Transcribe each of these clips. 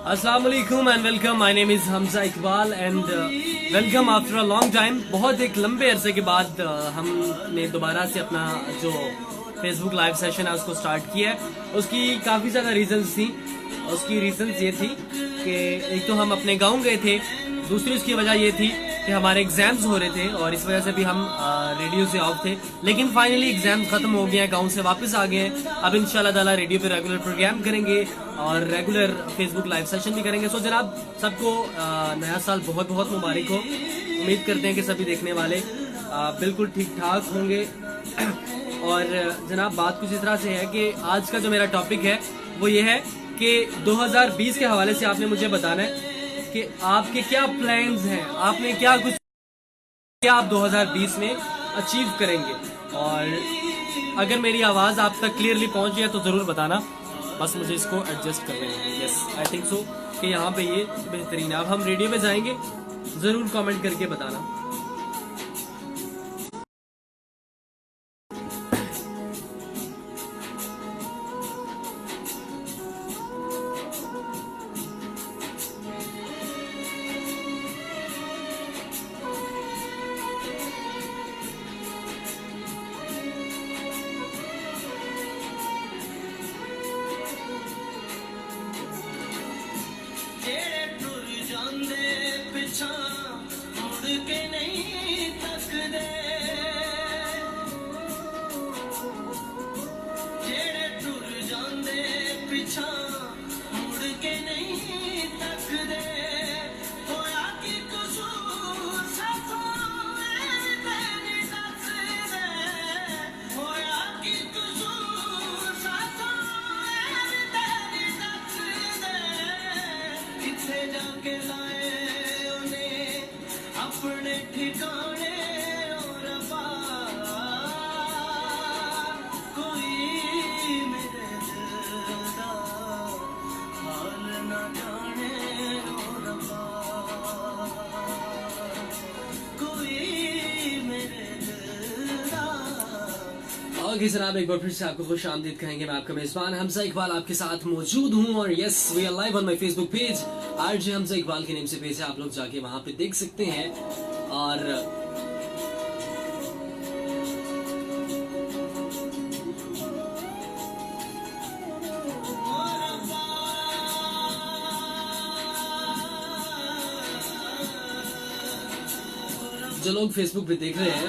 अस्सलाम वालेकुम and welcome. My name is Hamza Iqbal and welcome after a long time. बहुत एक लंबे अरसे के बाद हमने दोबारा से अपना जो फेसबुक लाइव सेशन है उसको स्टार्ट किया है। उसकी काफ़ी ज़्यादा रीजंस थी। उसकी रीजंस ये थी कि एक तो हम अपने गांव गए थे, दूसरी उसकी वजह ये थी कि हमारे एग्जाम्स हो रहे थे और इस वजह से भी हम रेडियो से ऑफ थे। लेकिन फाइनली एग्जाम खत्म हो गए हैं, गांव से वापस आ गए हैं। अब इंशाल्लाह ताला रेडियो पे रेगुलर प्रोग्राम करेंगे और रेगुलर फेसबुक लाइव सेशन भी करेंगे। सो जनाब सबको नया साल बहुत बहुत मुबारक हो। उम्मीद करते हैं कि सभी देखने वाले बिल्कुल ठीक ठाक होंगे। और जनाब बात कुछ इस तरह से है कि आज का जो मेरा टॉपिक है वो ये है कि 2020 के हवाले से आपने मुझे बताना है कि आपके क्या प्लान्स हैं, आपने क्या कुछ क्या आप 2020 में अचीव करेंगे। और अगर मेरी आवाज़ आप तक क्लियरली पहुंच जाए तो ज़रूर बताना, बस मुझे इसको एडजस्ट कर लेना है। यस आई थिंक सो कि यहाँ पे ये बेहतरीन है। अब हम रेडियो पे जाएंगे, ज़रूर कमेंट करके बताना। अपने ठिकाने और कोई मेरे दिल दा हाल न जाने और कोई मेरे दिल दा। ओके जनाब, एक बार फिर से आपको खुश आमदीद कहेंगे। मैं आपका मेजबान हमजा इकबाल आपके साथ मौजूद हूँ और yes we are live on my Facebook page. RJ Hamza Iqbal के नेम से पेज है, आप लोग जाके वहां पे देख सकते हैं। और जो लोग फेसबुक पे देख रहे हैं,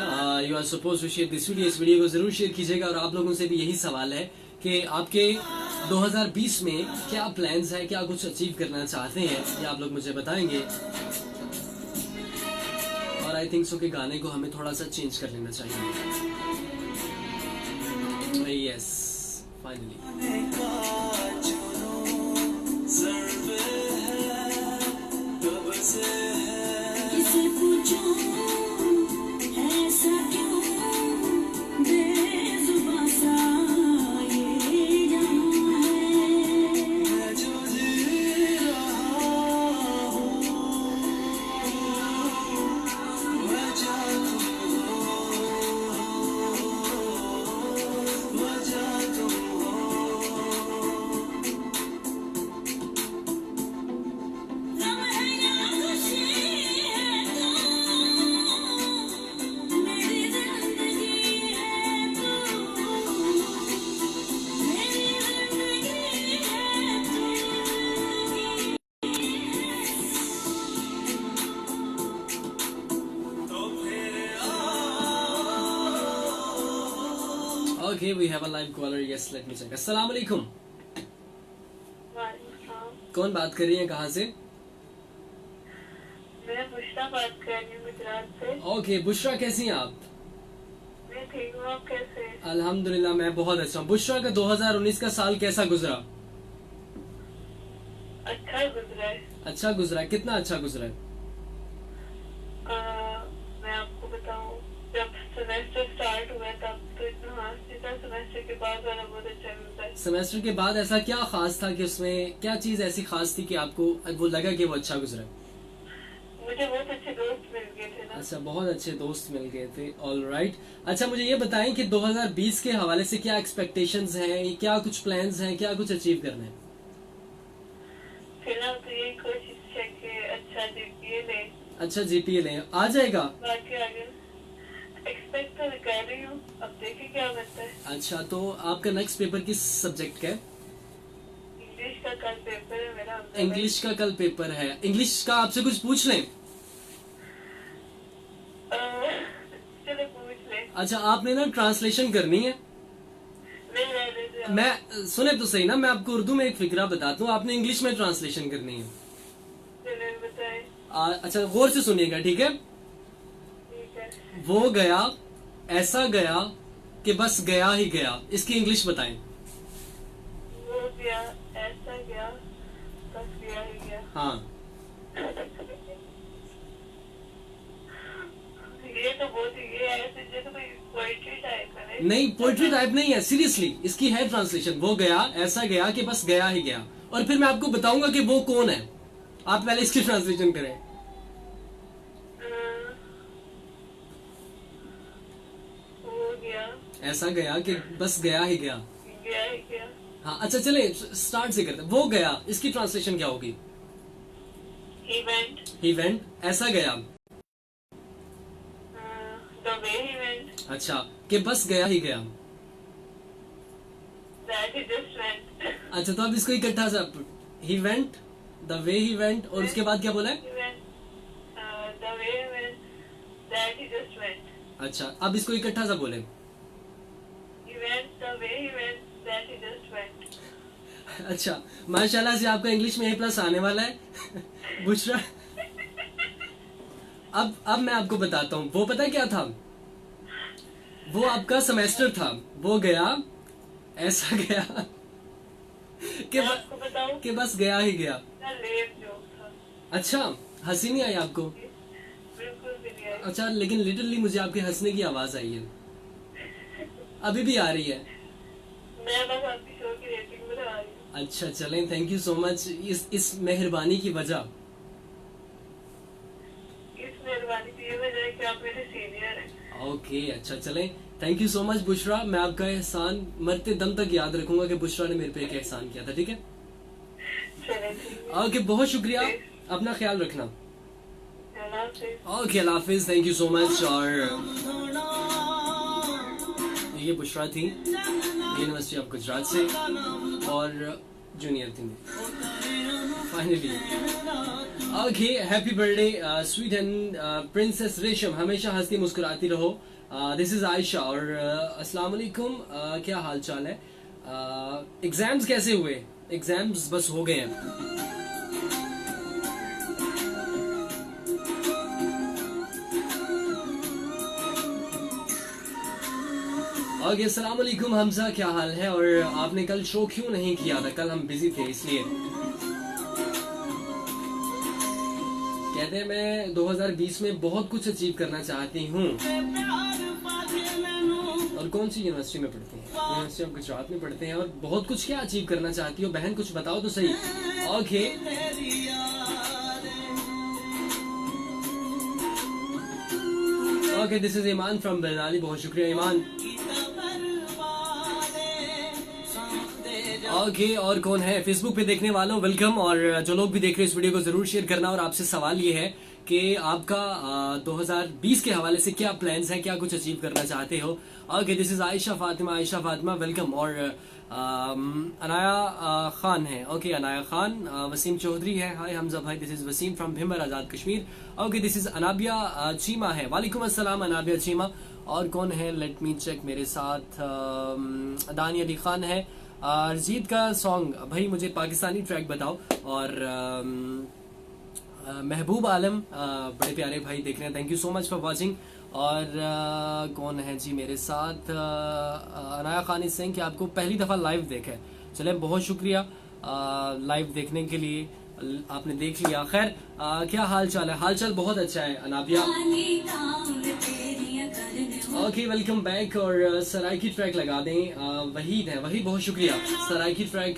you are suppose to share this video. इस वीडियो को जरूर शेयर कीजिएगा। और आप लोगों से भी यही सवाल है कि आपके 2020 में क्या प्लान्स हैं, क्या कुछ अचीव करना चाहते हैं, ये आप लोग मुझे बताएंगे। और आई थिंक सो कि गाने को हमें थोड़ा सा चेंज कर लेना चाहिए। Yes finally Okay, we have a live caller. Yes, let me check. अस्सलाम वालेकुम। कौन बात कर रही है, कहाँ से? मैं बुशरा बात कर रही हूँ गुजरात से। ओके बुशरा, कैसी हैं आप? मैं ठीक हूँ, आप कैसे हैं? अल्हम्दुलिल्लाह मैं बहुत अच्छा हूँ। बुशरा का 2019 का साल कैसा गुजरा? अच्छा गुजरा है। अच्छा गुजरा है? कितना अच्छा गुजरा है? मैं आपको बताऊँ, जब सेमेस्टर स्टार्ट हुआ तब तो इतना खास नहीं था, सेमेस्टर के बाद वाला बहुत अच्छा मिलता है। सेमेस्टर के बाद ऐसा क्या खास था कि उसमें क्या चीज ऐसी खास थी कि आपको वो लगा कि वो अच्छा गुजरा? मुझे बहुत अच्छे दोस्त मिल गए थे ना। अच्छा, बहुत अच्छे दोस्त मिल गए थे। All right. अच्छा, मुझे ये बताएं कि 2020 के हवाले से क्या एक्सपेक्टेशंस हैं, क्या कुछ प्लान्स हैं, क्या कुछ अचीव करना है? फिलहाल तो मेरा जीपीए ले, अच्छा जीपीए ले आ जाएगा। बाकी आगे एक्सपेक्ट तो कर रही हूँ, अब देखिए क्या बनता है। अच्छा तो आपका नेक्स्ट पेपर किस सब्जेक्ट का है? इंग्लिश का कल पेपर है मेरा। इंग्लिश का कल पेपर है। इंग्लिश का आपसे कुछ पूछ लें? चलो पूछ ले। अच्छा आपने ना ट्रांसलेशन करनी है। नहीं रहने दे आप। मैं सुने तो सही ना, मैं आपको उर्दू में एक फिक्रा बताता हूँ, आपने इंग्लिश में ट्रांसलेशन करनी है। चलो बताए। अच्छा गौर से सुनिएगा, ठीक है? ठीक है। वो गया ऐसा गया कि बस गया ही गया, इसकी इंग्लिश बताएं। वो गया ऐसा गया बस गया ही गया। हाँ ये तो बहुत ही ये ऐसे जैसे कोई पोइट्री टाइप है नहीं, पोइट्री टाइप नहीं है, सीरियसली इसकी है ट्रांसलेशन। वो गया ऐसा गया कि बस गया ही गया, और फिर मैं आपको बताऊंगा कि वो कौन है। आप पहले इसकी ट्रांसलेशन करें। वो गया ऐसा गया कि बस गया ही गया। गया ही गया। हाँ अच्छा चले स्टार्ट से करते हैं। वो गया, इसकी ट्रांसलेशन क्या होगी? He went, ही वेंट, ऐसा गया। the way he went, अच्छा कि बस गया ही गया। that he just went. अच्छा तो अब इसको इकट्ठा सा, he went, the way he went, और उसके बाद क्या बोला है? He went, the way he went, that he just went. अच्छा अब इसको इकट्ठा सा बोले। He went, the way he went, that he just went. अच्छा माशाल्लाह से आपका इंग्लिश में A+ आने वाला है बुशरा। अब मैं आपको बताता हूँ, वो पता क्या था? वो आपका सेमेस्टर था। वो गया ऐसा गया कि मैं आपको बताऊं, कि बस गया ही गया। ना लेम जोक था, अच्छा हंसी नहीं आई आपको? बिल्कुल भी नहीं आई। अच्छा लेकिन लिटरली मुझे आपके हंसने की आवाज आई है, अभी भी आ रही है। मैं बस आपकी शो की रेटिंग बढ़ा रही हूँ। अच्छा चलें, थैंक यू सो मच इस मेहरबानी की वजह। इस मेहरबानी की ये वजह है कि आप मेरे सीनियर हैं। ओके अच्छा चलें, thank you so much Bushra. मैं आपका एहसान मरते दम तक याद रखूंगा कि बुशरा ने मेरे पे एक एहसान किया था, ठीक है? चले ठीक है। ओके बहुत शुक्रिया, अपना ख्याल रखना। अल्लाह हाफिज़। Okay Allah Hafiz, thank you so much. और ये बुशरा थी यूनिवर्सिटी ऑफ गुजरात से, और जूनियर थी finally. Okay happy birthday sweet and princess रेशम, हमेशा हंसती मुस्कुराती रहो। This is Ayesha. और अस्सलाम वालेकुम, क्या हाल चाल है? एग्जाम्स कैसे हुए? एग्जाम्स बस हो गए हैं। ओके अस्सलाम वालेकुम हमजा, क्या हाल है? और आपने कल शो क्यों नहीं किया था? कल हम बिजी थे इसलिए। कहते हैं मैं 2020 में बहुत कुछ अचीव करना चाहती हूँ। और कौन सी यूनिवर्सिटी में पढ़ते हैं? यूनिवर्सिटी ऑफ गुजरात में पढ़ते हैं। और बहुत कुछ क्या अचीव करना चाहती हो बहन, कुछ बताओ तो सही। Okay okay this is Iman from Barnali, बहुत शुक्रिया ईमान। ओके और कौन है फेसबुक पे देखने वालों, वेलकम। और जो लोग भी देख रहे हैं इस वीडियो को जरूर शेयर करना। और आपसे सवाल ये है कि आपका 2020 के हवाले से क्या प्लान्स हैं, क्या कुछ अचीव करना चाहते हो? Okay this is Ayesha Fatima welcome. और अनाया खान है। ओके अनाया खान, वसीम चौधरी है। हाय हमजा भाई, this is Waseem from Bhimber Azad Kashmir. Okay this is Anabia Cheema है। वालेकुम अस्सलाम अनाबिया चीमा। और कौन है? Let me check. मेरे साथ दानी अली खान है। अरजीत का सॉन्ग भाई मुझे पाकिस्तानी ट्रैक बताओ। और महबूब आलम, बड़े प्यारे भाई देख रहे हैं, thank you so much for watching. और कौन है जी मेरे साथ? अनाया खान सिंह, कि आपको पहली दफ़ा लाइव देखा है। चले बहुत शुक्रिया लाइव देखने के लिए, आपने देख लिया। खैर क्या हाल चाल है? हाल चाल बहुत अच्छा है अनाबिया। Okay welcome back. और सराय की ट्रैक लगा दें। वहीद है, वही बहुत शुक्रिया। सराय की ट्रैक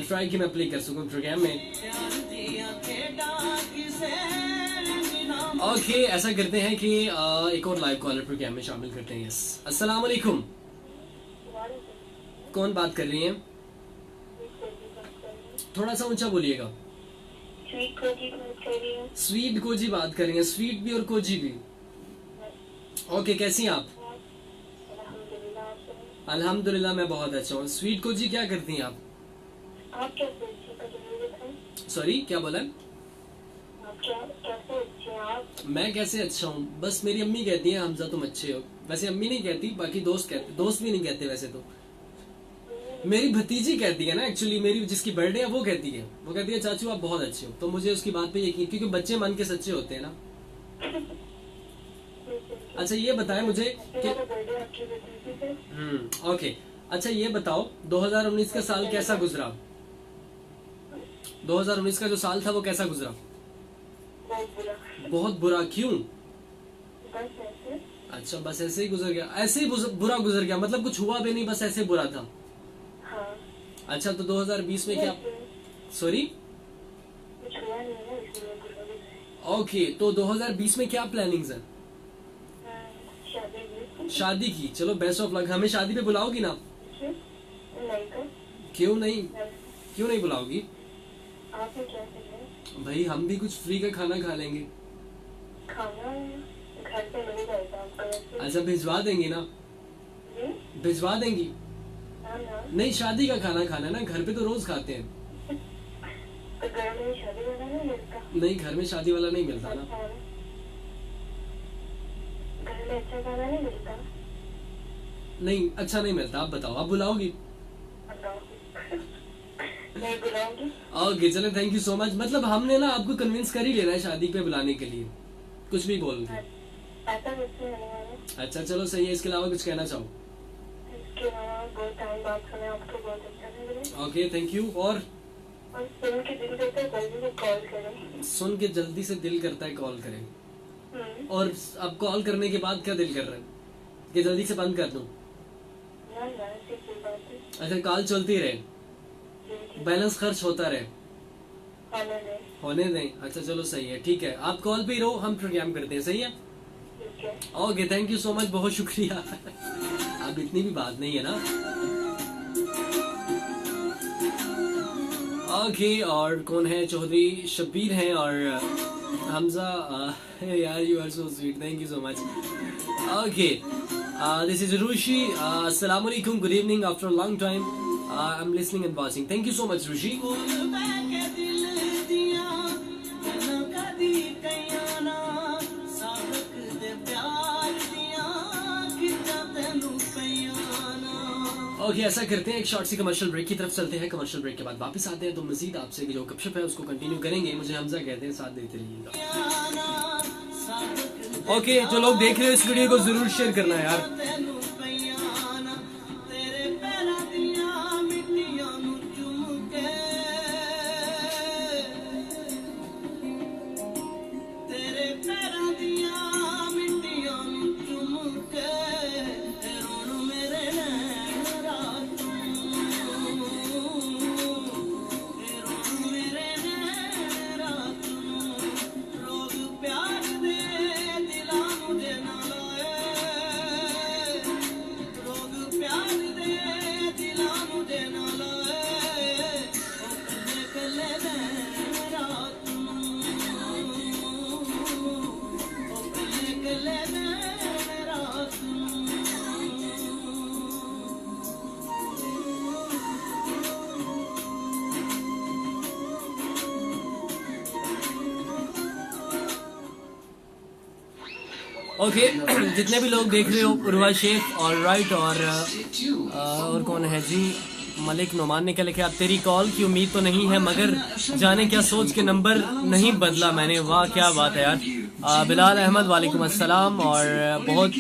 ट्राई कि मैं प्ले कर सकूं प्रोग्राम में। ओके ऐसा करते हैं कि एक और लाइव कॉलर प्रोग्राम में शामिल करते हैं। यस अस्सलाम वालेकुम, कौन बात कर रही हैं? थोड़ा सा ऊंचा बोलिएगा। स्वीट खोजी बात कर रही हूँ। स्वीट कोजी बात कर रही हैं, स्वीट भी और कोजी भी। ओके, कैसी हैं आप? अल्हम्दुलिल्लाह, आप सुनाइए। अल्हम्दुलिल्लाह मैं बहुत अच्छा हूँ। स्वीट कोजी क्या करती हैं आप? आप कैसे अच्छी कभी बताएं? सॉरी, क्या बोला? आप कैसे अच्छे हैं आप? मैं कैसे अच्छा हूँ? बस मेरी अम्मी कहती हैं हमजा तुम अच्छे हो। वैसे अम्मी नहीं कहती, बाकी दोस्त कहते, दोस्त भी नहीं कहते वैसे तो। मेरी भतीजी कहती है ना, एक्चुअली मेरी जिसकी बर्थडे है वो कहती है चाचू आप बहुत अच्छे हो। तो मुझे उसकी बात पे यकीन, क्योंकि बच्चे मन के सच्चे होते हैं ना। अच्छा ये बताएं मुझे कि मेरा बर्थडे आपकी भतीजी से। ओके, अच्छा ये बताओ 2019 का साल कैसा गुजरा? 2019 का जो साल था वो कैसा गुजरा? बहुत बुरा। बहुत बुरा, क्यों? बस ऐसे। अच्छा, बस ऐसे ही गुजर गया, ऐसे ही बुरा गुजर गया, मतलब कुछ हुआ भी नहीं, बस ऐसे बुरा था। हाँ। अच्छा, तो 2020 में क्या? सॉरी, कुछ हुआ नहीं है इसलिए बुरा भी है। ओके, तो 2020 में क्या प्लानिंग्स है? शादी भी। शादी की, चलो बेस्ट ऑफ लक। हमें शादी पे बुलाओगी ना? नहीं तो क्यों नहीं? क्यों नहीं बुलाओगी? आपने क्या किया? भाई हम भी कुछ फ्री का खाना खा लेंगे। खाना घर पे मिल जाएगा आपका वैसे। अच्छा, भिजवा देंगी ना? जी? भिजवा देंगी? हाँ ना। नहीं, शादी का खाना खाना है ना, घर पे तो रोज खाते हैं। तो घर में शादी वाला नहीं मिलता। नहीं, घर में शादी वाला नहीं मिलता ना। अच्छा, घर में अच्छा खाना नहीं मिलता। नहीं, अच्छा नहीं मिलता। आप बताओ, आप बुलाओगी? बताओ। नहीं बुलाऊंगी। ओके, चलो थैंक यू सो मच। मतलब हमने ना आपको कन्विंस कर ही लेना है शादी पे बुलाने के लिए, कुछ भी बोल के। ऐसा कुछ नहीं होने वाला। अच्छा चलो सही है, इसके अलावा कुछ कहना चाहो? इसके अलावा बहुत टाइम बात सुने आपको बहुत अच्छा लग रहा है। Okay, thank you. और सुन के दिल करता है जल्दी से कॉल करें। सुन के जल्दी से दिल करता है कॉल करें। और अब कॉल करने के बाद क्या दिल कर रहा है कि जल्दी से बंद कर दूं? ना ना ऐसी कोई बात नहीं। अच्छा, कॉल चलती रहे, जी, बैलेंस खर्च होता रहे, खाना नहीं। होने दें। अच्छा चलो सही है, ठीक है, आप कॉल पे ही रहो, हम प्रोग्राम करते हैं। सही है, ठीक है। Okay, thank you so much, बहुत शुक्रिया। अब इतनी भी बात नहीं है ना। ओके, और कौन है? चौधरी शब्बीर हैं और हमजा। यार you are so sweet, thank you so much. Okay, this is Rushi. अस्सलाम वालेकुम, good evening after long time. I am listening and watching, thank you so much Rushi. Okay, ऐसा करते हैं, एक शॉर्ट सी कमर्शियल ब्रेक की तरफ चलते हैं। कमर्शियल ब्रेक के बाद वापस आते हैं तो मजीद आपसे जो गपशप है उसको कंटिन्यू करेंगे। मुझे हमजा कहते हैं, साथ देते रहिएगा। ओके, जो लोग देख रहे हो इस वीडियो को जरूर शेयर करना यार। ओके, जितने भी लोग देख रहे हो, उर्वा शेख और राइट और कौन है जी? मलिक नोमान ने क्या लिखा? अब तेरी कॉल की उम्मीद तो नहीं है, मगर जाने क्या सोच के नंबर नहीं बदला मैंने। वाह क्या बात है यार। बिलाल अहमद, वालेकुम अस्सलाम। और बहुत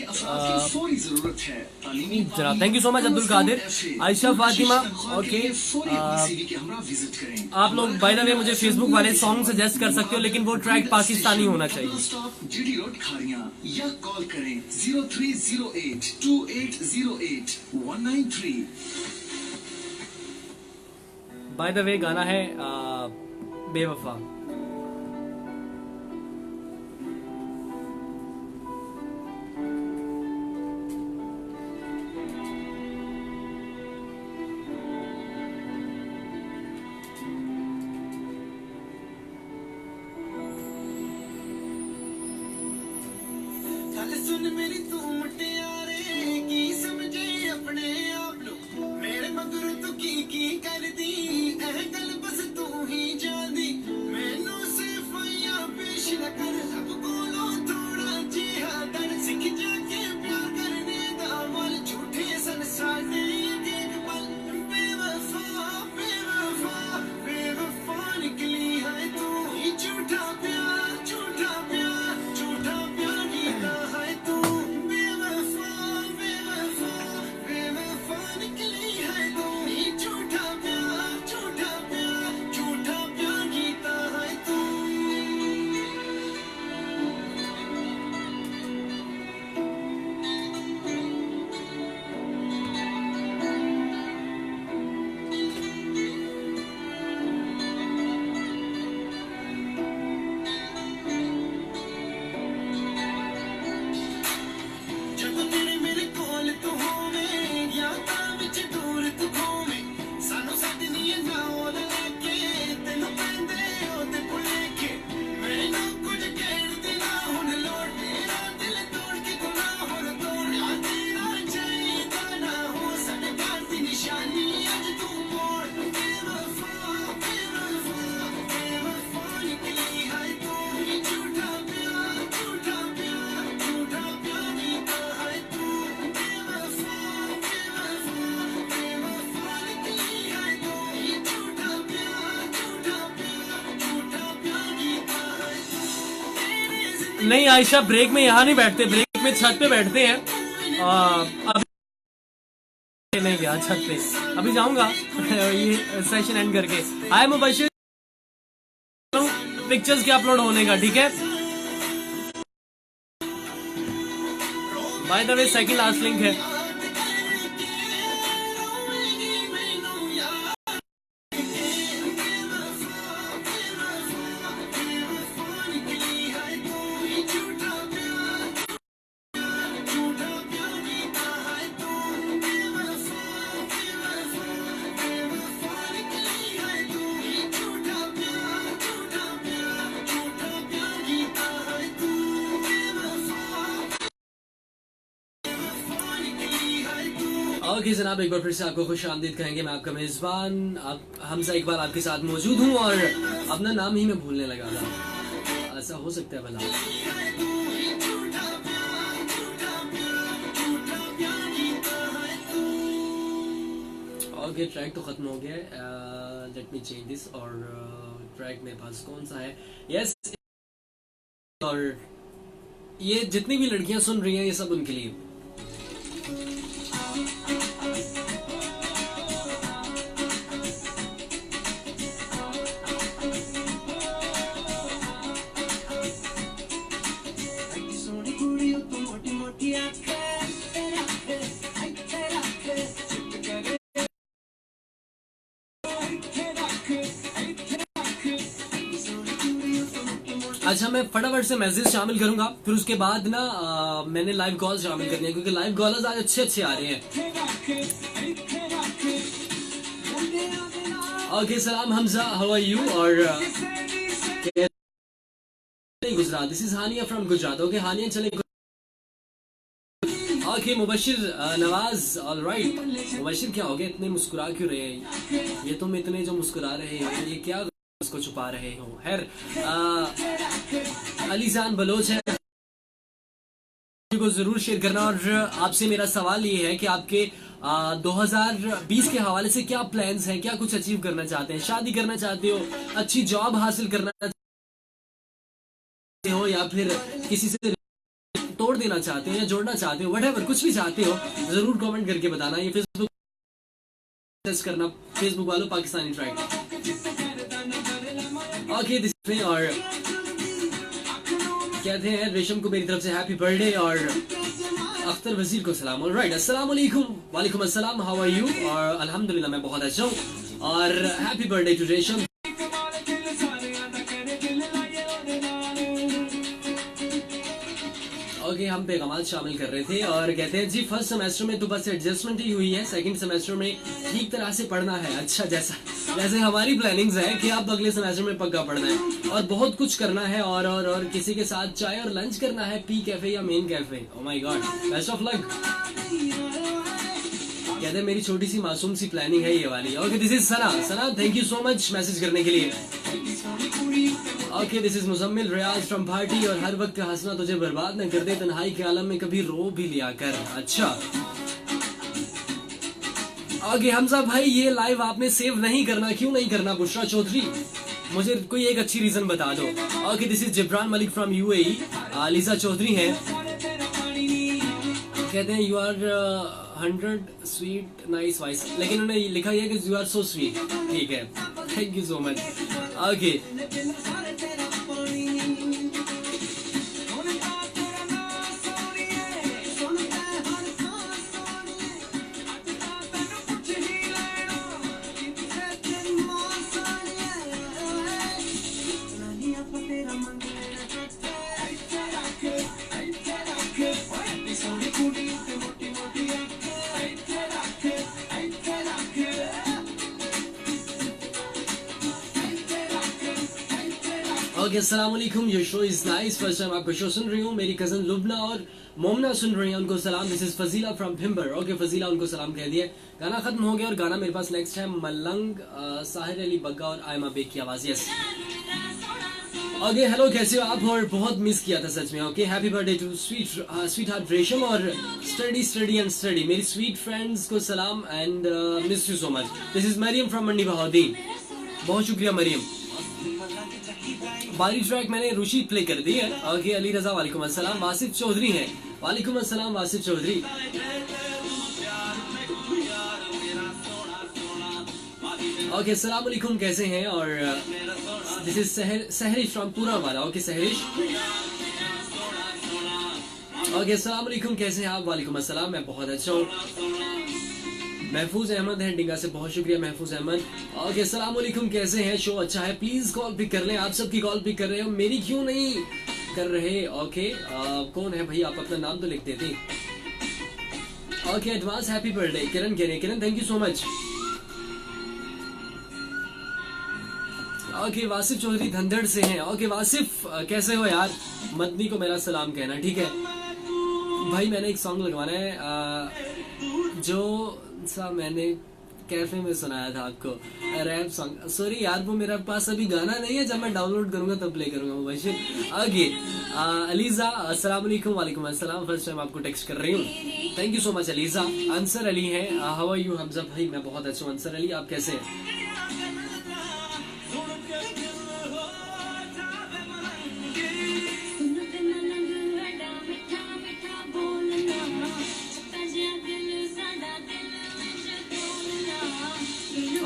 जनाब, thank you so much. Abdul Qadir, Ayesha Fatima, okay. आप लोग बाय द वे मुझे फेसबुक वाले सॉन्ग सजेस्ट कर सकते हो, लेकिन वो ट्रैक पाकिस्तानी होना चाहिए। जीडी रोड खारियां या कॉल करें 03082808 बाय द वे गाना है बेवफा। नहीं आयशा, ब्रेक में यहाँ नहीं बैठते, ब्रेक में छत पे बैठते हैं। अभी नहीं गया छत पे, अभी जाऊंगा ये सेशन एंड करके। हाय मुबशिर, पिक्चर्स के अपलोड होने का, ठीक है। Bye the way second last link है। ओके जनाब, एक बार फिर से आपको खुश आमदीद कहेंगे। मैं आपका मेजबान हमजा इकबाल आपके साथ मौजूद हूँ और अपना नाम ही मैं भूलने लगा था। ऐसा हो सकता है भला? ओके, ट्रैक तो खत्म हो गया। Let me change this. और ट्रैक मेरे पास कौन सा है? यस, और ये जितनी भी लड़कियां सुन रही हैं ये सब उनके लिए। अच्छा, मैं फटाफट से मैसेज शामिल करूंगा, फिर उसके बाद ना मैंने लाइव कॉल शामिल करनी है, क्योंकि लाइव कॉलर्स आज अच्छे आ रहे हैं। ओके, सलाम हमजा, हाउ आर यू? और Gujarat, this is Haniya from Gujarat. Okay Haniya, चले। Okay Mubashir Nawaz, all right. मुबशिर, क्या हो गया, इतने मुस्कुरा क्यों रहे हैं? ये तुम इतने जो मुस्कुरा रहे हो, ये क्या उसको छुपा रहे हो? खैर, अलीजान बलोच है को जरूर शेयर करना। और आपसे मेरा सवाल ये है कि आपके 2020 के हवाले से क्या प्लान्स हैं, क्या कुछ अचीव करना चाहते हैं? शादी करना चाहते हो, अच्छी जॉब हासिल करना चाहते हो, या फिर किसी से तोड़ देना चाहते हो, या जोड़ना चाहते हो, व्हाटएवर, कुछ भी चाहते हो जरूर कमेंट करके बताना। ये फेसबुक करना, फेसबुक वालों, पाकिस्तानी ट्रैक। ओके, दिस में और कहते हैं रेशम को मेरी तरफ से हैप्पी बर्थडे, और अख्तर वजीर को सलाम। ऑलराइट, अस्सलाम वालेकुम। वालेकुम अस्सलाम, हाउ आर यू? और अल्हम्दुलिल्लाह मैं बहुत अच्छा हूँ, और हैप्पी बर्थडे टू रेशम। ओके, हम पैगाम शामिल कर रहे थे और कहते हैं जी फर्स्ट सेमेस्टर में तो बस एडजस्टमेंट ही हुई है, सेकंड सेमेस्टर में ठीक तरह से पढ़ना है। अच्छा, जैसे हमारी प्लानिंग्स है कि अब अगले सेमेस्टर में पक्का पढ़ना है और बहुत कुछ करना है, और किसी के साथ चाय और लंच करना है, पी कैफे या main cafe. Oh my God, best of luck. कहते हैं मेरी छोटी सी मासूम सी प्लानिंग है ये वाली। Okay, this is Sana, thank you so much message करने के लिए। Okay, this is Muzammil Riaz from party. और हर वक्त हंसना तुझे बर्बाद न कर दे, तन्हाई के आलम में कभी रो भी लिया कर। अच्छा, ओके हमजा भाई, ये लाइव आपने सेव नहीं करना, क्यों नहीं करना? बुशरा चौधरी, मुझे कोई एक अच्छी रीजन बता दो। Okay, this is Jibran Malik from UAE. Liza Chaudhry हैं, कहते हैं you are 100 sweet nice voice, लेकिन उन्होंने लिखा है कि यू आर सो स्वीट। ठीक है, thank you so much. Okay, okay, अस्सलाम वालेकुम। Your show is nice, first time आपका शो सुन रही हूँ। मेरी कजन लुबना और मोमना सुन रही हैं, उनको सलाम। This is Fazila from Bhimber. Okay Fazila, उनको सलाम कह दिए। गाना खत्म हो गया और गाना मेरे पास नेक्स्ट है मलंग, साहिर अली बग्गा और आयमा बेग की आवाज। यस, ओके हेलो, कैसे हो आप? और बहुत मिस किया था सच में। Okay, happy birthday to sweetheart Resham और स्टडी एंड स्टडी। मेरी स्वीट फ्रेंड्स को सलाम and miss you so much. This is Maryam from Mandi Bahauddin. बहुत शुक्रिया मरियम, बारी ट्रैक मैंने रुचि प्ले कर दी है। ओके अली रजा वालेकुम अस्सलाम। वासिफ चौधरी हैं, वालेकुम अस्सलाम वासिफ चौधरी। ओके अस्सलाम वालेकुम, कैसे हैं? और दिस इज सहरिश फ्रॉम पूरा वाला। ओके सहरिश। ओके अस्सलाम वालेकुम, कैसे हैं आप? वालेकुम अस्सलाम, मैं बहुत अच्छा हूँ। महफूज अहमद है डिंगा से, बहुत शुक्रिया महफूज अहमद। ओके अस्सलाम वालेकुम, कैसे हैं? शो अच्छा है, प्लीज कॉल पिक कर लें। आप सबकी कॉल पिक कर रहे हो, मेरी क्यों नहीं कर रहे? ओके कौन है भाई? आप अपना नाम तो लिख देते। Okay advance happy birthday Kiran कह रहे हैं। Kiran thank you so much. Okay Wasif Chaudhry Dhandhar से हैं। ओके वासिफ कैसे हो यार? मदनी को मेरा सलाम कहना, ठीक है भाई। मैंने एक सॉन्ग लगवाना है जो सा मैंने कैफे में सुनाया था आपको, रैप सॉन्ग। सॉरी यार वो मेरे पास अभी गाना नहीं है, जब मैं डाउनलोड करूंगा तब प्ले करूंगा मुबशिर। आगे अलीजा अस्सलाम वालेकुम। वालेकुम अस्सलाम, फर्स्ट टाइम आपको टेक्स्ट कर रही हूँ, thank you so much ELISA. Ansar Ali है, हाउ आर यू? हमजा भाई मैं बहुत अच्छा हूँ। अंसर अली आप कैसे हैं?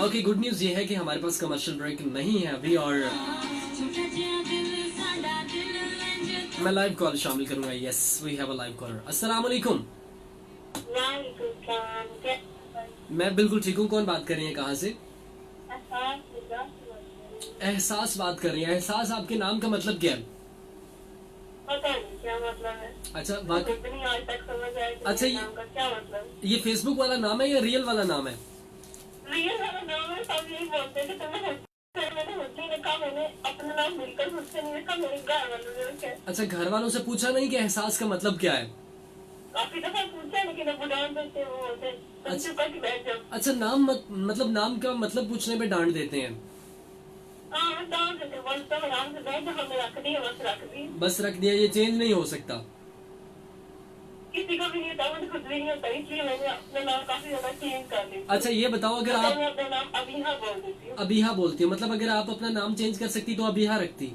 ओके गुड न्यूज ये है कि हमारे पास कमर्शियल ब्रेक नहीं है अभी, और मैं लाइव कॉल शामिल करूंगा। Yes we have a live caller. अस्सलाम वालेकुम। मैं बिल्कुल ठीक हूँ। कौन बात कर रही है, कहाँ से? एहसास बात कर रही है। एहसास आपके नाम का मतलब क्या है? पता नहीं क्या मतलब है। अच्छा कुछ नहीं आज तक समझ आया कि अच्छा, नाम का क्या मतलब। ये फेसबुक वाला नाम है या रियल वाला नाम है? रियल वाला नाम है, सब यही बोलते हैं कि मैंने मुझे ने कहा, मैंने अपना नाम मिलकर मुझसे नहीं लिखा, मेरे घर वालों ने रखा है। अच्छा घर वालों से पूछा नहीं कि एहसास का मतलब क्या है? काफी दफा पूछा लेकिन अब डांट देते हैं, वो बोलते हैं चुप करके बैठ जाओ। अच्छा नाम मतलब नाम का मतलब पूछने पे डांट देते हैं? हाँ डांट देते हैं, बोलते हैं आराम से बैठ जाओ, हमने रख दी बस रख दी। बस रख दिया, ये चेंज नहीं हो सकता? किसी को भी नहीं होता, मुझे खुद भी नहीं होता, इसलिए मैंने अपना नाम काफी ज्यादा चेंज कर लिया। अच्छा ये बताओ, अगर आप मैं अपना नाम अबीहा बोल देती हूँ। अबीहा बोलती हो, मतलब अगर आप अपना नाम चेंज कर सकती तो अबीहा रखती?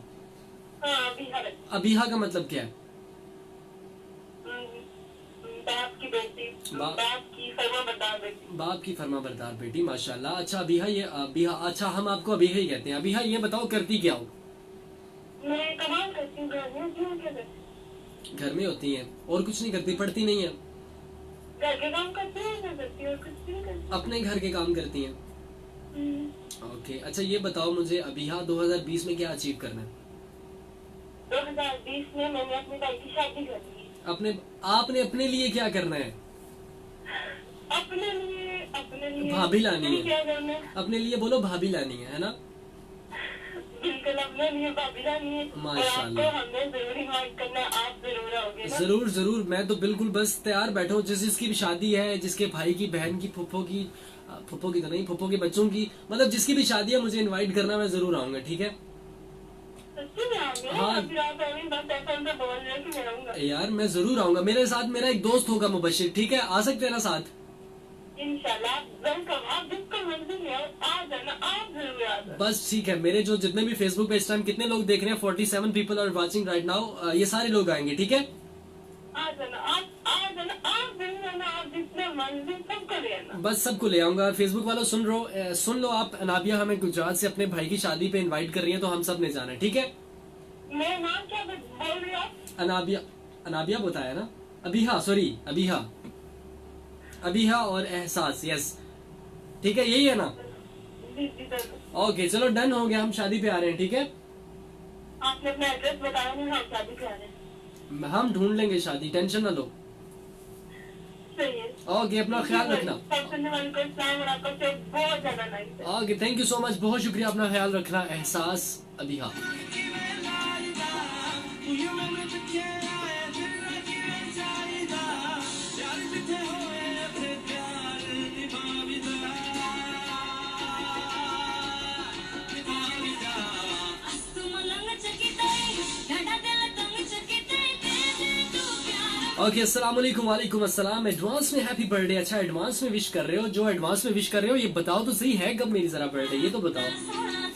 हाँ अबीहा रखती। अबीहा का मतलब क्या है? बाप की बेटी, बाप की फर्माबरदार बेटी। बाप की फर्माबरदार बेटी, माशाल्लाह। अच्छा अबीहा, ये अबीहा, अच्छा हम आपको अबीहा ही कहते हैं। अबीहा ये बताओ करती क्या हो? मैं कमाल करती हूँ, घर में क्यों क्या करती? घर में होती हैं और कुछ नहीं करती? पढ़ती नहीं है? घर के काम करती हूँ, क्या करती हूँ, कुछ नहीं करती। अपने घर के काम करती हैं। ओके अच्छा ये बताओ मुझे, अबीहा 2020 में क्या अचीव करना है? 2020 में मैंने अपने भाई की शादी कर ली। आपने अपने लिए क्या करना है? अपने लिए भाभी लानी है। क्या करना है? अपने लिए बोलो, भाभी लानी है ना? बिल्कुल अपने लिए भाभी लानी है। माशाल्लाह। और आपको हमें जरूर इनवाइट करना है, आप जरूर आओगे ना? जरूर जरूर, मैं तो बिल्कुल बस तैयार बैठा हूँ। जिसकी भी शादी है, जिसके भाई की, बहन की, फुप्पो की तो नहीं, फुप्पो के बच्चों की, मतलब जिसकी भी शादी है मुझे इनवाइट करना, मैं जरूर आऊंगा, ठीक है? सच्ची में आओगे? हाँ। अभी आप आएंगे, बस ऐसा उनसे बोल रहे हो कि मैं आऊंगा। यार मैं जरूर आऊंगा, मेरे साथ मेरा एक दोस्त होगा मुबशिर, ठीक है? आ सकते हैं ना साथ? इंशाल्लाह वेलकम, आप जिसको मंजिल में आ जाना, आप जरूर आ जाना। बस ठीक है। मेरे जो जितने भी फेसबुक पे इस टाइम कितने लोग देख रहे हैं, 47 people are watching right now, ये सारे लोग आएंगे, ठीक है? आ जाना, आप आ जाना, आप जरूर आना, आप जितने मंजिल सबको ले आना। बस सबको ले आऊंगा। फेसबुक वालों सुन लो आप, अनाबिया हमें गुजरात से अपने भाई की शादी पे इनवाइट कर रही है, तो हम सब ने जाना है, ठीक है? मेरा नाम क्या बोल रहे हो आप? अनाबिया बताया ना? अबीहा, सॉरी अबीहा और एहसास, यस ठीक है, यही है ना? जी जी जरूर। ओके चलो डन हो गया, हम शादी पे आ रहे हैं, ठीक है? आपने अपना एड्रेस बताया नहीं, हम शादी पे आ रहे हैं। हम ढूंढ लेंगे शादी, टेंशन ना लो। सही है। ओके अपना ख्याल रखना। सब सुनने वालों को इस्लाम और आपका शो बहुत ज्यादा नाइस है। Okay thank you so much, बहुत शुक्रिया, अपना ख्याल रखना। एहसास अबीहा। ओके अस्सलाम वालेकुम। वालेकुम अस्सलाम। एडवांस में हैप्पी बर्थडे। अच्छा एडवांस में विश कर रहे हो, जो एडवांस में विश कर रहे हो ये बताओ तो सही है कब मेरी जरा बर्थडे, ये तो बताओ।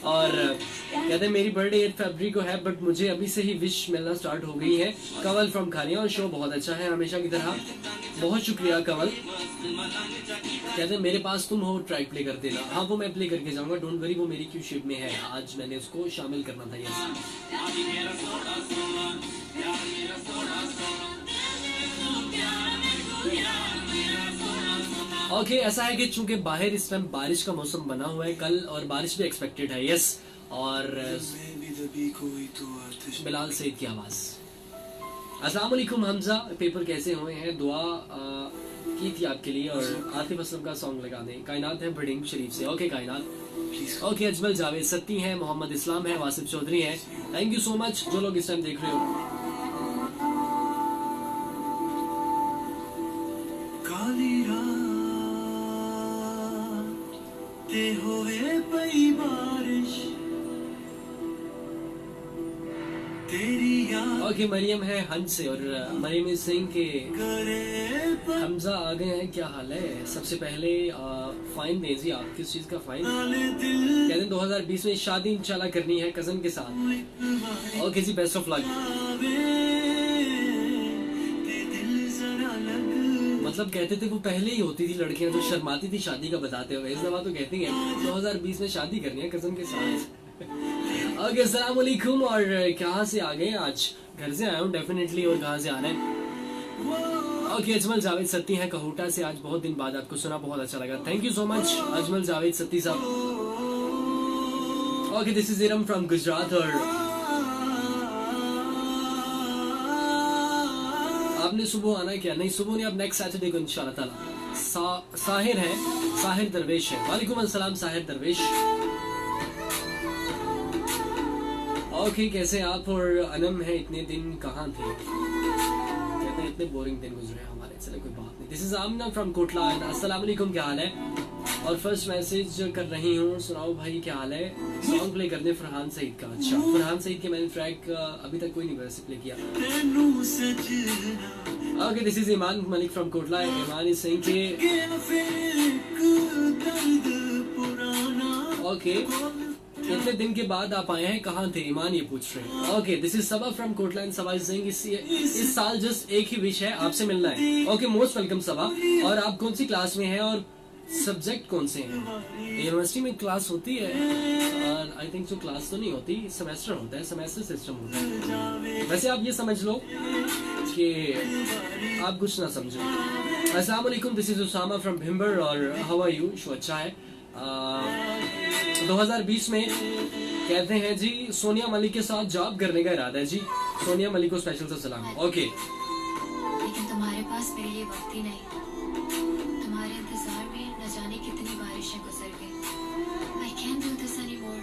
और कहते हैं मेरी बर्थडे 8 फरवरी को है, बट मुझे अभी से ही विश मिलना स्टार्ट हो गई है। कंवल फ्रॉम खानिया, और शो बहुत अच्छा है हमेशा की तरह। बहुत शुक्रिया कंवल। कहते हैं मेरे पास तुम हो, ट्रैक प्ले कर देना। हाँ वो मैं प्ले करके जाऊंगा, डोंट वरी। वो मेरी क्यू शीट में है, आज मैंने उसको शामिल करना था। यस ओके ऐसा है कि चूंकि बाहर इस टाइम बारिश का मौसम बना हुआ है कल, और बारिश भी एक्सपेक्टेड है। यस और बिलाल सईद की आवाज। अस्सलाम वालेकुम हमजा, पेपर कैसे हुए हैं? दुआ की थी आपके लिए, और आतिफ असलम का सॉन्ग लगा दें। कायनात है बडिंग शरीफ से। ओके कायनात। ओके अजमल जावेद सत्ती है, मोहम्मद इस्लाम है, वासिफ चौधरी है। थैंक यू सो मच जो लोग इस टाइम देख रहे हो। काली रात ते होवे पई बारिश तेरी याद ओके मरियम है हंस से, और मरियम सिंह के करे पर हमजा आ गए हैं। क्या हाल है? सबसे पहले फाइन दें जी। आप किस चीज का फाइन? दिल कहते हैं 2020 में शादी इंशाल्लाह करनी है कजन के साथ। Okay ji best of luck. आवे ते दिल जरा लग मतलब कहते थे वो पहले ही होती थी लड़कियां जो शर्माती थी शादी का बताते हुए, इस दफा तो कहती हैं 2020 में शादी करनी है कजन के साथ। ओके अस्सलाम वालेकुम। और कहाँ से आ गए? आज घर से आया हूँ डेफिनेटली। और कहाँ से आना है? ओके अजमल जावेद सत्ती हैं कहूटा से। आज बहुत दिन बाद आपको सुना, बहुत अच्छा लगा। Thank you so much Ajmal Javed Satti sahab. Okay this is Iram from Gujarat. और आपने सुबह आना है क्या? नहीं सुबह नहीं, अब नेक्स्ट सैटरडे को इंशाल्लाह ताला। साहिर है, साहिर दरवेश है। वालेकुम अस्सलाम साहिर दरवेश। ओके कैसे आप? और अनम है, इतने दिन कहाँ थे? कहते हैं इतने बोरिंग दिन गुजरे हमारे। चले कोई बात नहीं। This is Amna from Kotla. अस्सलाम वालेकुम, क्या हाल है? और फर्स्ट मैसेज कर रही हूँ, सुनाओ भाई क्या हाल है? सॉन्ग प्ले कर दे फरहान सईद का। अच्छा फरहान सईद के मैंने ट्रैक अभी तक कोई नहीं वैसे प्ले किया। तेनू सजना okay this is Iman Malik from Kotla. Iman is saying के के फिर एक दर्द पुराना ओके इतने दिन के बाद आप आए हैं, कहाँ थे? ईमान ये पूछ रहे हैं। Okay this is Saba from Kotla and Saba is saying इस साल जस्ट एक ही विश है, आपसे मिलना है। ओके मोस्ट वेलकम सबा। और आप कौन सी क्लास में हैं और सब्जेक्ट कौन से हैं? यूनिवर्सिटी में क्लास होती है? और आई थिंक सो क्लास तो नहीं होती, सेमेस्टर होता है, सेमेस्टर सिस्टम होता है। वैसे आप ये समझ लो कि आप कुछ ना समझो। अस्सलाम वालेकुम, this is Usama from Bhimber. और हाउ आर यू? शो अच्छा है। 2020 में कहते हैं जी सोनिया मलिक के साथ जॉब करने का इरादा है जी। सोनिया मलिक को स्पेशल सा सलाम। ओके लेकिन तुम्हारे पास मेरे लिए वक्त ही नहीं। तुम्हारे इंतजार में न जाने कितनी बारिशें गुजर गई। I can't do this anymore.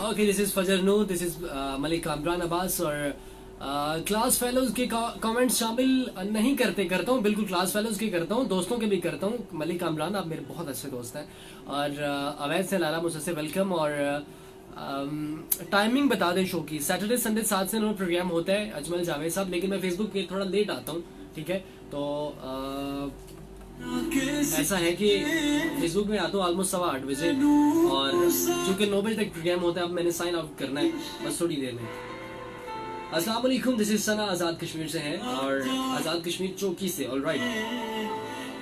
Okay this is फजर नूर, दिस इज मलिक कामरान अब्बास। और क्लास फेलोज के कमेंट शामिल नहीं करता हूँ, बिल्कुल क्लास फेलोज के करता हूँ, दोस्तों के भी करता हूँ। मलिक कामरान आप मेरे बहुत अच्छे दोस्त हैं। और अवैध से लाला मुझसे वेलकम। और टाइमिंग बता दें शो की। सैटरडे संडे 7 से 9 प्रोग्राम होता है अजमल जावेद साहब, लेकिन मैं फेसबुक पे थोड़ा लेट आता हूँ, ठीक है? तो ऐसा है कि फेसबुक में आता हूँ ऑलमोस्ट 8:15 बजे, और चूंकि 9 बजे तक प्रोग्राम होता है, अब मैंने साइन आउट करना है बस थोड़ी देर में। अस्सलाम वालेकुम, दिस इज सना, आजाद कश्मीर से हैं, और आजाद कश्मीर चौकी से। ऑलराइट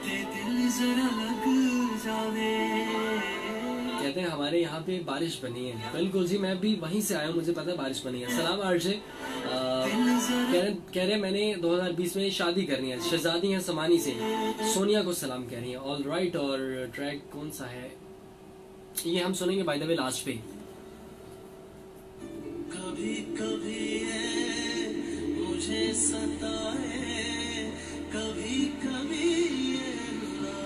ते दिल जरा लग जावे कहते हैं हमारे यहाँ पे बारिश बनी है। बिल्कुल जी, मैं भी वहीं से आया हूँ, मुझे पता है बारिश बनी है। सलाम आरजे। कह रहे मैंने 2020 में शादी करनी है। शहजादी है समानी से, सोनिया को सलाम कह रही है। All right. और ट्रैक कौन सा है ये हम सुनेंगे बाय द वे लास्ट पे। कभी कभी ये मुझे सताए, कभी कभी ये रुलाए।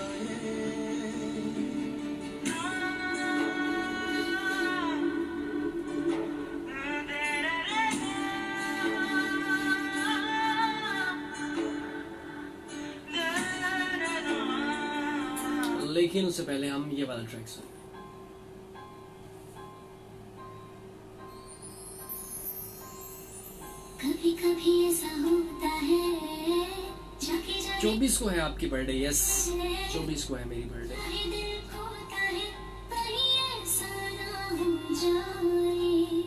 लेकिन उससे पहले हम ये वाला ट्रैक सुन। कभी कभी ऐसा होता है, जाके जाके 24 को है आपकी बर्थडे। यस 24 को है मेरी बर्थडे। दिल खोता है, कहीं ऐसा ना हो जाए।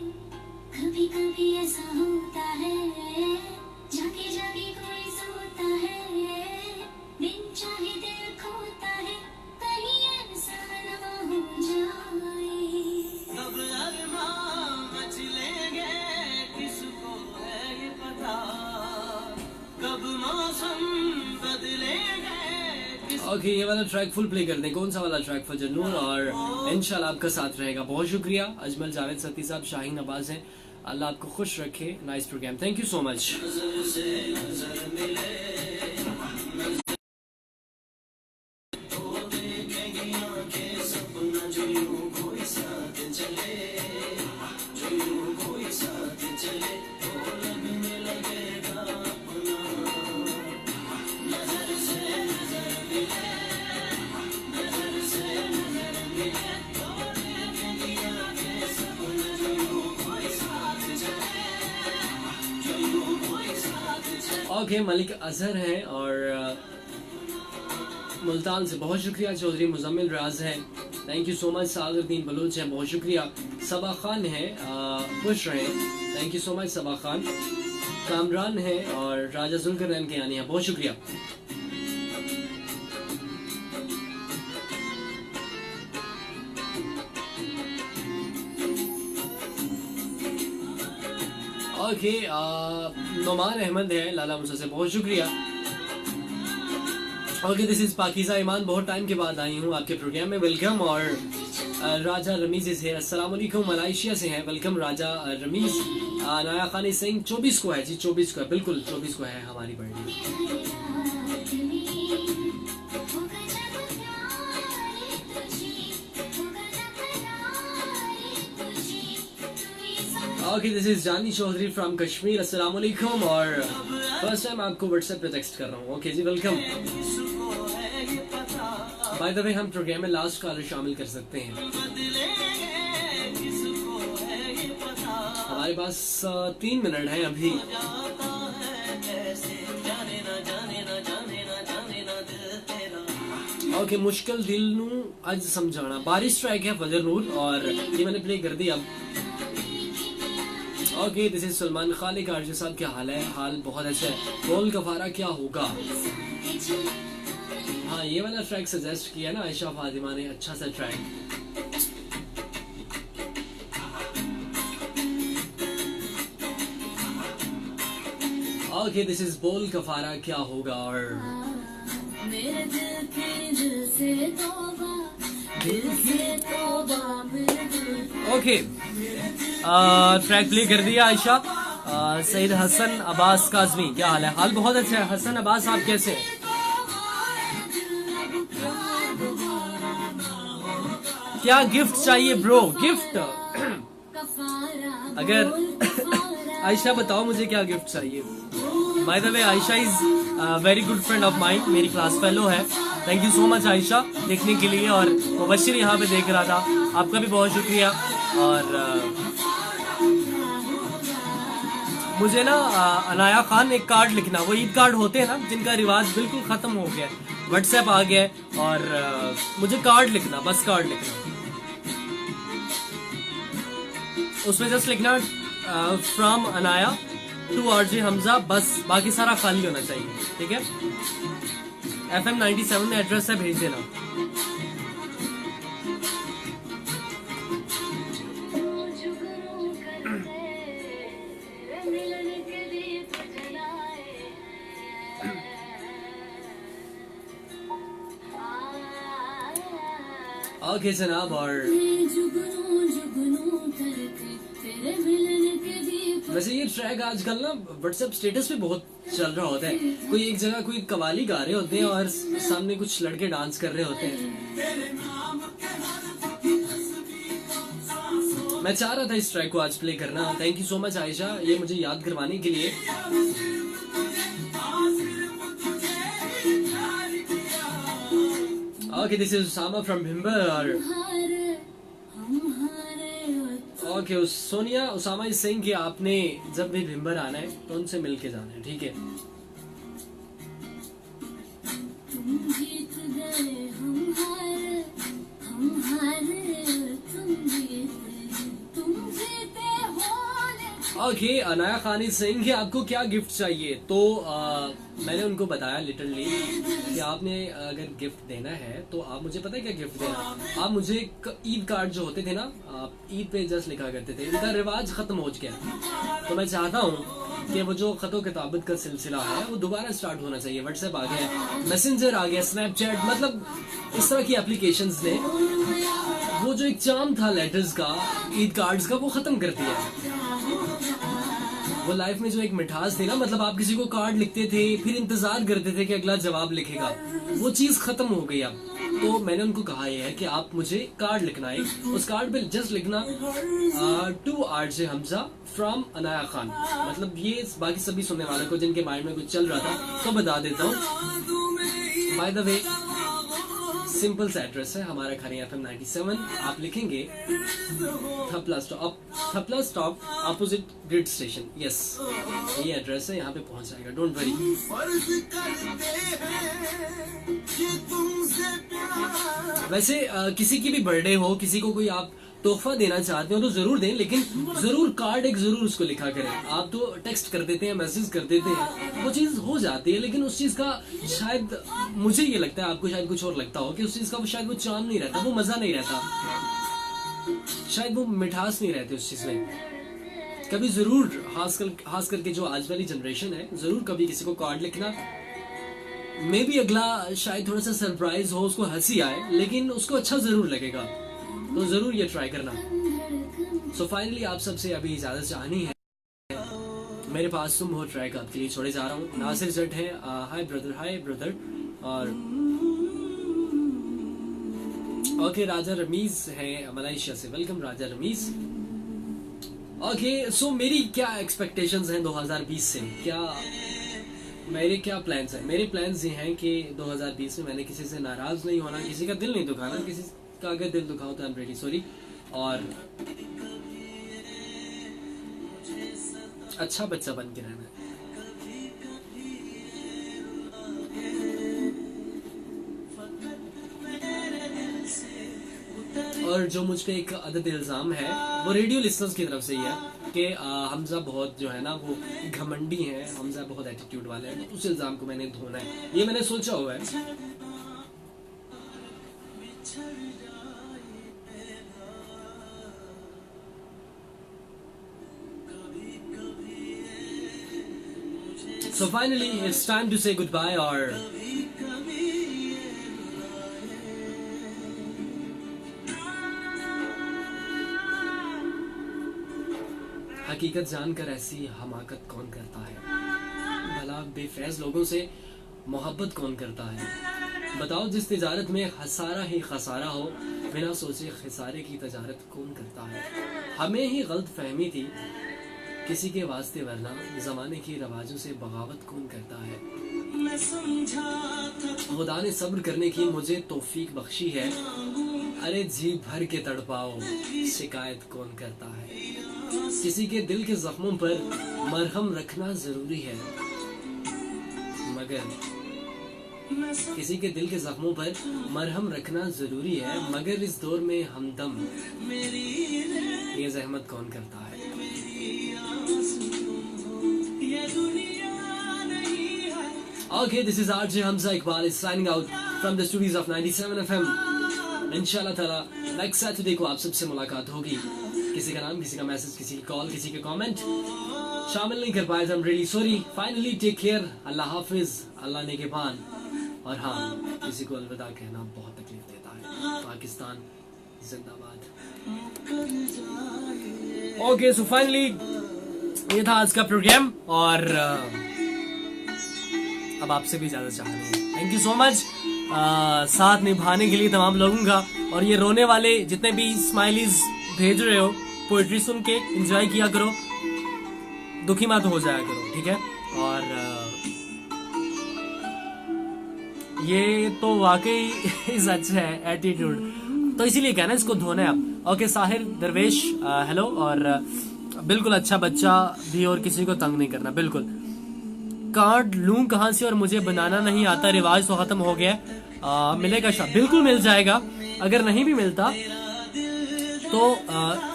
कभी कभी ऐसा होता है, जागे जागे कोई सोता है, बिन चाहे दिल खोता है, कहीं ऐसा ना हो जाए। कब अरमां मचलेंगे किसको है ये पता, कब मौसम बदलेंगे। ओके, ये वाला ट्रैक फुल प्ले कर दें। कौन सा वाला ट्रैक? फजर नूर, और इंशाल्लाह आपका साथ रहेगा। बहुत शुक्रिया। अजमल जावेद सती साहब, शाहीन अब्बास हैं, अल्लाह आपको खुश रखे। Nice program, thank you so much. Okay, Malik Azhar हैं और मुल्तान से बहुत शुक्रिया। चौधरी मुजम्मिल राज हैं, thank you so much. Sagardin Baloch हैं, बहुत शुक्रिया। सबा खान हैं, खुश रहें, thank you so much Saba Khan. Kamran हैं और राजा जुल्कर रहम के यानी हैं, बहुत शुक्रिया। ओके, नोमान अहमद है लाला मुसा से, बहुत शुक्रिया। ओके, दिस इज पाकिज़ा ईमान, बहुत टाइम के बाद आई हूँ आपके प्रोग्राम में, वेलकम। और राजा रमीज है, अस्सलाम वालेकुम, मलाइशिया से हैं, वेलकम राजा रमीज। नाया खानी सिंह 24 को है जी, 24 को है, बिल्कुल 24 को है हमारी बर्थडे। ओके, दिस इज जानी चौधरी फ्रॉम कश्मीर, अस्सलाम वालेकुम। और फर्स्ट टाइम आपको व्हाट्सएप पे टेक्स्ट कर रहा हूँ। Okay ji, welcome. By the way, हम प्रोग्राम में लास्ट कॉलर शामिल कर सकते हैं। हमारे पास 3 मिनट है अभी। ओके, मुश्किल दिल नू अज समझाना, बारिश ट्रैक है फजर नूर, और ये मैंने प्ले कर दिया। Okay, this is Salman Khaliq. RJ साहब क्या हाल है? हाल बहुत अच्छा है। बोल कफारा क्या होगा? हाँ, ये वाला ट्रैक सजेस्ट किया ना आयशा फातिमा ने, अच्छा सा ट्रैक। ओके, दिस इज बोल कफारा क्या होगा। और मेरे दिल से तौबा, दिल से तौबा, मेरे दिल। ओके, ट्रैक प्ले कर दिया आयशा। सईद हसन अब्बास काजमी, क्या हाल है? हाल बहुत अच्छा है। हसन अब्बास, आप कैसे हैं? क्या गिफ्ट चाहिए ब्रो? गिफ्ट अगर आयशा बताओ मुझे क्या गिफ्ट चाहिए। Bye the way, Ayesha is very good friend of mind, मेरी क्लास फेलो है। Thank you so much Ayesha देखने के लिए। और मुबशिर यहाँ पे देख रहा था, आपका भी बहुत शुक्रिया। और मुझे ना अनाया खान एक कार्ड लिखना, वो ईद कार्ड होते हैं ना जिनका रिवाज बिल्कुल खत्म हो गया, व्हाट्सएप आ गया है, और मुझे कार्ड लिखना, बस कार्ड लिखना। उसमें जस्ट लिखना from Anaya to RJ Hamza, बस, बाकी सारा खाली होना चाहिए, ठीक है? FM 97 में एड्रेस है, भेज देना। ओके जनाब, और वैसे ये ट्रैक आजकल ना व्हाट्सएप स्टेटस पे बहुत चल रहा होता है। कोई एक जगह कोई कवाली गा रहे होते हैं और सामने कुछ लड़के डांस कर रहे होते हैं। मैं चाह रहा था इस ट्रैक को आज प्ले करना। Thank you so much Ayesha, ये मुझे याद करवाने के लिए। Okay, this is Usama from Bhimber. और okay, Sonia Usama is saying कि आपने जब भी भिम्बर आना है तो उनसे मिलके जाना है, ठीक है? Okay, Anaya Khan is saying कि आपको क्या गिफ्ट चाहिए। तो मैंने उनको बताया लिटरली कि आपने अगर गिफ्ट देना है तो आप मुझे पता है क्या गिफ्ट देना, आप मुझे ईद कार्ड जो होते थे ना, आप ईद पे जस्ट लिखा करते थे, इनका रिवाज खत्म हो गया। तो मैं चाहता हूँ कि वो जो खतों किताबत का सिलसिला है वो दोबारा स्टार्ट होना चाहिए। व्हाट्सएप आ गया, मैसेंजर आ गया, स्नैपचैट, मतलब इस तरह की एप्लीकेशंस ने वो जो एक चार्म था लेटर्स का, ईद कार्ड्स का, वो खत्म कर दिया। वो लाइफ में जो एक मिठास थी ना, मतलब आप किसी को कार्ड लिखते थे फिर इंतजार करते थे कि अगला जवाब लिखेगा, वो चीज खत्म हो गई अब। तो मैंने उनको कहा है कि आप मुझे कार्ड लिखना है, उस कार्ड पे जस्ट लिखना to RJ Hamza from Anaya Khan. मतलब ये बाकी सभी सुनने वालों को जिनके माइंड में कुछ चल रहा था तो बता देता हूँ। बाय द वे सिंपल सा एड्रेस है हमारा, खारिया FM 97। आप लिखेंगे Thapla stop opposite grid station. Yes, ये एड्रेस है, यहाँ पे पहुंच जाएगा, डोंट वरी। वैसे किसी की भी बर्थडे हो, किसी को कोई आप तोहफा देना चाहते हो तो जरूर दें, लेकिन जरूर कार्ड एक जरूर उसको लिखा करें। आप तो टेक्स्ट कर देते हैं, मैसेज कर देते हैं, वो चीज हो जाती है, लेकिन उस चीज का शायद, मुझे ये लगता है, आपको शायद कुछ और लगता हो कि उस चीज का शायद वो चार्म नहीं रहता, वो मजा नहीं रहता, शायद वो मिठास नहीं रहती उस चीज में। कभी जरूर खास करके जो आज वाली जनरेशन है, जरूर कभी किसी को कार्ड लिखना। मे बी अगला शायद थोड़ा सा सरप्राइज हो, उसको हंसी आए, लेकिन उसको अच्छा जरूर लगेगा, तो जरूर ये ट्राई करना। सो फाइनली आप सबसे अभी इजाजत चाहनी है। मेरे पास तुम हो ट्रैक आपके लिए छोड़े जा रहा हूँ। नासिर जट है, हाय ब्रदर। और ओके, राजा रमीज है मलेशिया से, वेलकम राजा रमीज। ओके, सो मेरी क्या एक्सपेक्टेशंस हैं 2020 से, मेरे क्या प्लान्स हैं? मेरे प्लान्स ये हैं कि 2020 में मैंने किसी से नाराज नहीं होना, किसी का दिल नहीं दुखाना, किसी का अगर दिल दुखाओ तो आई एम रियली सॉरी, और अच्छा बच्चा बन के रहना। और जो मुझ पे एक अदद इल्जाम है वो रेडियो लिसनर्स की तरफ से ही है कि हमजा बहुत जो है ना वो घमंडी है, हमजा बहुत एटीट्यूड वाले हैं, उस इल्जाम को मैंने धोना है, ये मैंने सोचा हुआ है। So finally it's time to say goodbye और हकीकत जानकर ऐसी हमाकत कौन करता है, भला बेफैज लोगों से मोहब्बत कौन करता है। बताओ जिस तिजारत में खसारा ही खसारा हो, बिना सोचे खसारे की तजारत कौन करता है। हमें ही गलत फहमी थी किसी के वास्ते, वरना जमाने की रवाजों से बगावत कौन करता है। खुदा ने सब्र करने की मुझे तौफीक बख्शी है, अरे जी भर के तड़पाओ शिकायत कौन करता है। किसी के दिल के जख्मों पर मरहम रखना जरूरी है, मगर किसी के दिल के जख्मों पर मरहम रखना जरूरी है, मगर इस दौर में हमदम ये जहमत कौन करता है। Okay, this is RJ Hamza Iqbal is signing out from the studios of 97 FM. इंशाल्लाह ताला नेक्स्ट सैटरडे को आप सबसे मुलाकात होगी। किसी का नाम, किसी का मैसेज, किसी की कॉल, किसी के कमेंट शामिल नहीं कर पाए, I'm really sorry. Finally take care. अल्लाह हाफिज, अल्लाह निगहबान। और हाँ, किसी को अलविदा कहना बहुत तकलीफ देता है। पाकिस्तान जिंदाबाद। ओके, सो फाइनली ये था आज का प्रोग्राम और अब आपसे भी इजाजत चाहनी है। थैंक यू सो मच साथ निभाने के लिए तमाम लोगों का। और ये रोने वाले जितने भी स्माइलीज भेज रहे हो, पोएट्री सुन के एंजॉय किया करो, दुखी मत हो जाया करो, ठीक है। और ये तो वाकई सच है एटीट्यूड, तो इसीलिए कहना इसको धोना है अब। ओके, साहिर दरवेश हेलो। और बिल्कुल अच्छा बच्चा भी, और किसी को तंग नहीं करना, बिल्कुल। कार्ड लूं कहां से और मुझे बनाना नहीं आता, रिवाज तो खत्म हो गया। मिलेगा शायद, बिल्कुल मिल जाएगा। अगर नहीं भी मिलता तो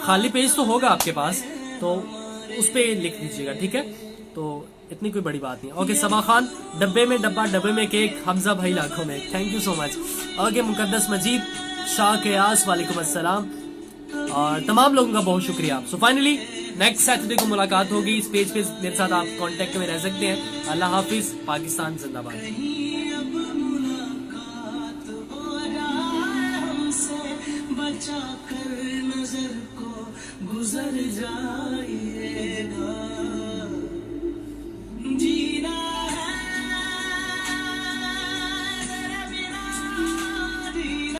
खाली पेज तो होगा आपके पास, तो उस पे लिख दीजिएगा, ठीक है? तो इतनी कोई बड़ी बात नहीं। ओके सबा खान, डब्बे में डब्बा, डब्बे में केक, हमजा भाई लाखों में, thank you so much. Okay Muqaddas Majeed, Shah Qayas, वालेकुम अस्सलाम, और तमाम लोगों का बहुत शुक्रिया। सो फाइनली नेक्स्ट सैटरडे को मुलाकात होगी इस पेज पे, मेरे साथ आप कांटेक्ट में रह सकते हैं। अल्लाह हाफिज, पाकिस्तान जिंदाबाद। अब मुलाकात हो जाए हमसे, बचा कर नजर को गुजर जाए।